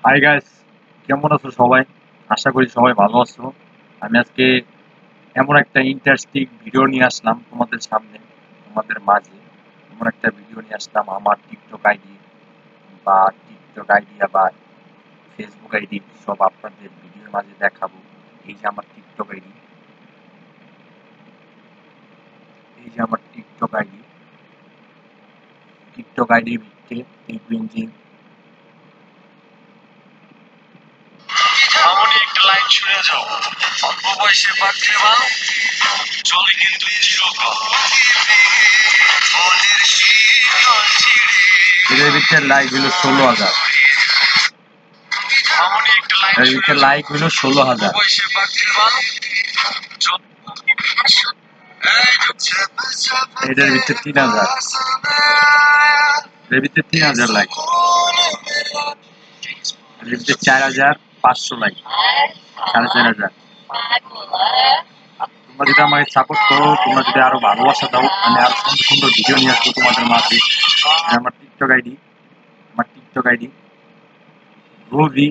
Hi guys, কেমন আছো সবাই? আশা করি সবাই ভালো আছো। আমি আজকে এমন একটা ইন্টারেস্টিং ভিডিও নিয়ে আসলাম তোমাদের সামনে, তোমাদের মাঝে। এমন একটা ভিডিও নিয়ে আসলাম আমার টিকটক আইডি বা টিকটক আইডিয়া বা ফেসবুক আইডি সব আপনাদের ভিডিওর মাঝে দেখাবো। এই যে আমার টিকটক আইডি, এই যে আমার টিকটক আইডি, টিকটক আইডির ভিত্তিতে দেখবেন যে এমনই একটা লাইন শুনে যাও, অল্প বয়সে বাঁচতে ভালো, চলে কিন্তু চিরকাল। এদের ভিতরে লাইক হলো 16,000, এমনই একটা লাইন এর শুনে ভিতরে যাও, লাইক হলো অল্প 16,000। বয়সে বাঁচতে ভালো, এটার ভিতরে 3,000, এর ভিতরে 3,000 লাইক, এর ভিতরে 4,500 লাইক, 4,500। তোমরা যদি আমাকে সাপোর্ট করো, তোমরা যদি আরো ভালোবাসা দাও, আমি আরো সুন্দর সুন্দর ভিডিও নিয়ে আসবো তোমাদের মাঝে। আমার টিকটক আইডি, আমার টিকটক আইডি রবি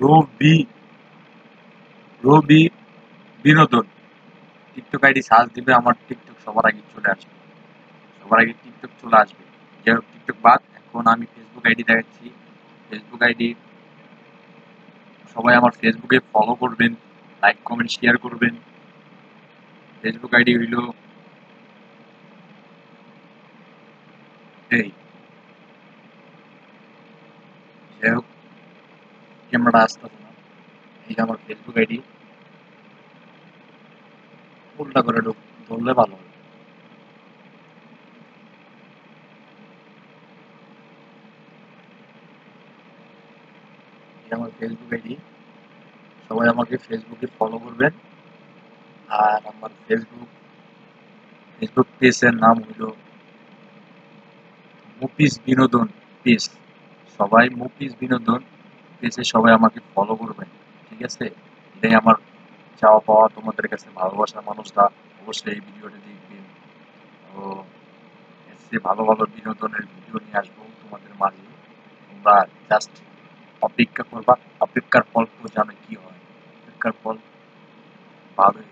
রবি রবি বিনোদন। টিকটক আইডি সার্চ দিবে, আমার টিকটক সবার আগে চলে আসবে, সবার আগে টিকটক চলে আসবে। যাই হোক, টিকটক বাদ, এখন আমি ফেসবুক আইডি দেখাচ্ছি। ফেসবুক আইডি, সবাই আমার ফেসবুকে ফলো করবেন, লাইক কমেন্ট শেয়ার করবেন। ফেসবুক আইডি হইল এই, যাই হোক, ক্যামেরাটা আসতেছে না। এই যে আমার ফেসবুক আইডি, উল্টা করে ধরলে ভালো হবে। এই আমার ফেসবুক আইডি, সবাই আমাকে ফেসবুকে ফলো করবেন। আর আমার ফেসবুক পেজের নাম হইল মুপিস বিনোদন পেজ। সবাই মুপিস বিনোদন পেজে সবাই আমাকে ফলো করবেন, ঠিক আছে? এটাই আমার চাওয়া পাওয়া তোমাদের কাছে, ভালোবাসার মানুষরা অবশ্যই এই ভিডিওটা দেখবেন। তো এর চেয়ে ভালো ভালো বিনোদনের ভিডিও নিয়ে আসবো তোমাদের মাঝে। তোমরা জাস্ট অপেক্ষা করবা, অপেক্ষার ফল তো জানো কি হয়, অপেক্ষার ফল ভালোই।